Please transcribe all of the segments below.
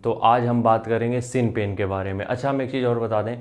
तो आज हम बात करेंगे सिन पेन के बारे में। अच्छा, हम एक चीज़ और बता दें,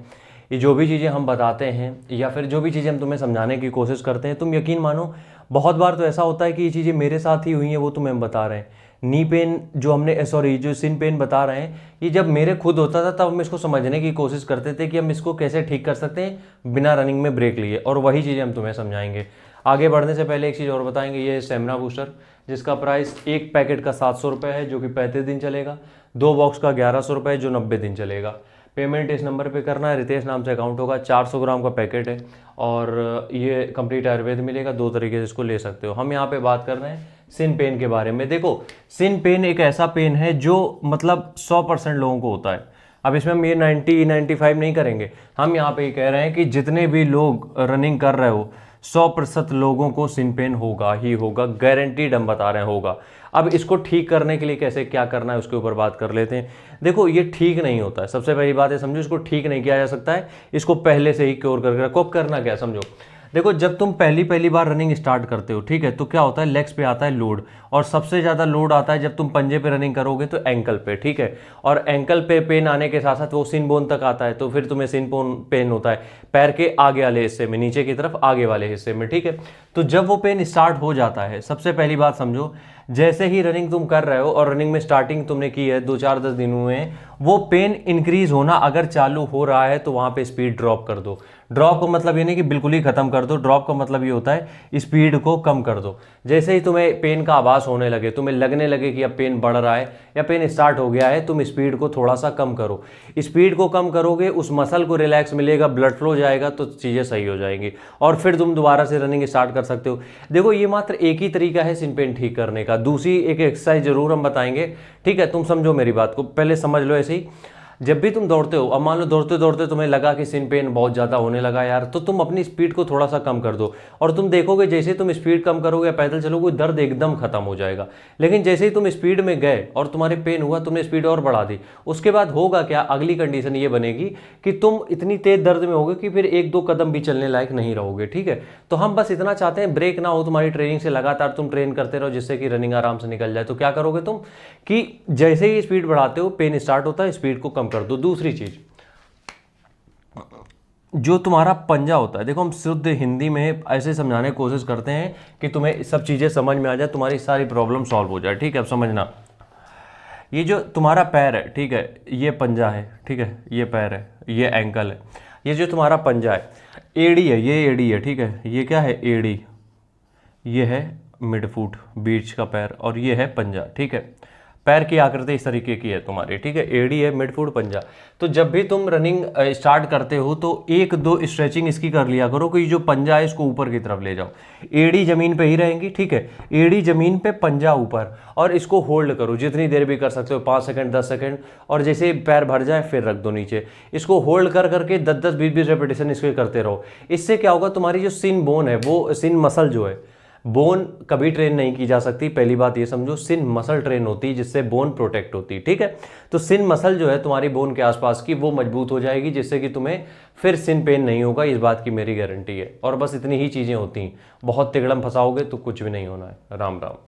ये जो भी चीज़ें हम बताते हैं या फिर जो भी चीज़ें हम तुम्हें समझाने की कोशिश करते हैं, तुम यकीन मानो बहुत बार तो ऐसा होता है कि ये चीज़ें मेरे साथ ही हुई हैं, वो तुम्हें हम बता रहे हैं। नी पेन जो हमने सॉरी जो सिन पेन बता रहे हैं, ये जब मेरे खुद होता था तब हम इसको समझने की कोशिश करते थे कि हम इसको कैसे ठीक कर सकते हैं बिना रनिंग में ब्रेक लिए, और वही चीज़ें हम तुम्हें समझाएंगे। आगे बढ़ने से पहले एक चीज़ और बताएंगे, ये स्टेमिना बूस्टर जिसका प्राइस एक पैकेट का 700 रुपये है जो कि 35 दिन चलेगा, 2 बॉक्स का 1100 रुपये जो 90 दिन चलेगा। पेमेंट इस नंबर पे करना है, रितेश नाम से अकाउंट होगा। 400 ग्राम का पैकेट है और ये कंप्लीट आयुर्वेद मिलेगा, 2 तरीके से इसको ले सकते हो। हम यहाँ पे बात कर रहे हैं सिन पेन के बारे में। देखो, सिन पेन एक ऐसा पेन है जो मतलब 100% लोगों को होता है। अब इसमें हम ये 90-95 नहीं करेंगे, हम यहाँ पे कह रहे हैं कि जितने भी लोग रनिंग कर रहे हो 100% लोगों को सिन पेन होगा ही होगा, गारंटीड हम बता रहे हैं होगा। अब इसको ठीक करने के लिए कैसे क्या करना है उसके ऊपर बात कर लेते हैं। देखो, ये ठीक नहीं होता है, सबसे पहली बात है समझो, इसको ठीक नहीं किया जा सकता है, इसको पहले से ही क्योर करके रखो। करना क्या समझो, देखो जब तुम पहली बार रनिंग स्टार्ट करते हो, ठीक है, तो क्या होता है, लेग्स पे आता है लोड, और सबसे ज़्यादा लोड आता है जब तुम पंजे पे रनिंग करोगे तो एंकल पे, ठीक है। और एंकल पे पेन आने के साथ साथ वो सिन बोन तक आता है, तो फिर तुम्हें सिन पेन होता है पैर के आगे वाले हिस्से में, नीचे की तरफ आगे वाले हिस्से में, ठीक है। तो जब वो पेन स्टार्ट हो जाता है, सबसे पहली बात समझो, जैसे ही रनिंग तुम कर रहे हो और रनिंग में स्टार्टिंग तुमने की है, 2-4-10 दिन हुए हैं, वो पेन इंक्रीज होना अगर चालू हो रहा है तो वहां पे स्पीड ड्रॉप कर दो। ड्रॉप का मतलब ये नहीं कि बिल्कुल ही खत्म कर दो, ड्रॉप का मतलब ये होता है स्पीड को कम कर दो। जैसे ही तुम्हें पेन का आभास होने लगे, तुम्हें लगने लगे कि अब पेन बढ़ रहा है या पेन स्टार्ट हो गया है, तुम स्पीड को थोड़ा सा कम करो। स्पीड को कम करोगे, उस मसल को रिलैक्स मिलेगा, ब्लड फ्लो जाएगा, तो चीज़ें सही हो जाएंगी और फिर तुम दोबारा से रनिंग स्टार्ट कर सकते हो। देखो, ये मात्र एक ही तरीका है सिन पेन ठीक करने का, दूसरी एक एक्सरसाइज जरूर हम बताएंगे, ठीक है। तुम समझो मेरी बात को, पहले समझ लो ऐसे ही। जब भी तुम दौड़ते हो, अब मान लो दौड़ते दौड़ते तुम्हें लगा कि सिन पेन बहुत ज़्यादा होने लगा यार, तो तुम अपनी स्पीड को थोड़ा सा कम कर दो, और तुम देखोगे जैसे तुम स्पीड कम करोगे या पैदल चलोगे, दर्द एकदम खत्म हो जाएगा। लेकिन जैसे ही तुम स्पीड में गए और तुम्हारे पेन हुआ, तुमने स्पीड और बढ़ा दी, उसके बाद होगा क्या, अगली कंडीशन ये बनेगी कि तुम इतनी तेज दर्द में होगे कि फिर 1-2 कदम भी चलने लायक नहीं रहोगे, ठीक है। तो हम बस इतना चाहते हैं ब्रेक ना हो तुम्हारी ट्रेनिंग से, लगातार तुम ट्रेन करते रहो जिससे कि रनिंग आराम से निकल जाए। तो क्या करोगे तुम कि जैसे ही स्पीड बढ़ाते हो, पेन स्टार्ट होता है, स्पीड को कम कर दो। दूसरी चीज, जो तुम्हारा पंजा होता है, देखो हम शुद्ध हिंदी में ऐसे समझाने की कोशिश करते हैं कि तुम्हें सब चीज़ें समझ में आ जाए, तुम्हारी सारी प्रॉब्लम सॉल्व हो जाए, ठीक है। अब समझना, ये जो तुम्हारा पैर है, ठीक है, ये पंजा है, ठीक है, ये पैर है, ये एंकल है, ये जो तुम्हारा पंजा है, एड़ी है, ये एड़ी है, ठीक है, ये क्या है, एड़ी, ये है मिड फुट, बीच का पैर, और ये है पंजा, ठीक है। पैर की आकृति इस तरीके की है तुम्हारी, ठीक है, एड़ी है, मिड फुट, पंजा। तो जब भी तुम रनिंग स्टार्ट करते हो तो 1-2 स्ट्रेचिंग इसकी कर लिया करो कि जो पंजा है इसको ऊपर की तरफ ले जाओ। एड़ी जमीन पे ही रहेंगी, ठीक है, एड़ी जमीन पे, पंजा ऊपर, और इसको होल्ड करो जितनी देर भी कर सकते हो, 5 सेकंड, 10 सेकंड, और जैसे पैर भर जाए फिर रख दो नीचे। इसको होल्ड कर करके 10-10, 20-20 रेपिटेशन इसके करते रहो। इससे क्या होगा, तुम्हारी जो सिन बोन है, वो सिन मसल जो है, बोन कभी ट्रेन नहीं की जा सकती, पहली बात ये समझो, सिन मसल ट्रेन होती है जिससे बोन प्रोटेक्ट होती है, ठीक है। तो सिन मसल जो है तुम्हारी बोन के आसपास की, वो मजबूत हो जाएगी जिससे कि तुम्हें फिर सिन पेन नहीं होगा, इस बात की मेरी गारंटी है। और बस इतनी ही चीज़ें होती हैं, बहुत तिगड़म फंसाओगे तो कुछ भी नहीं होना है। राम राम।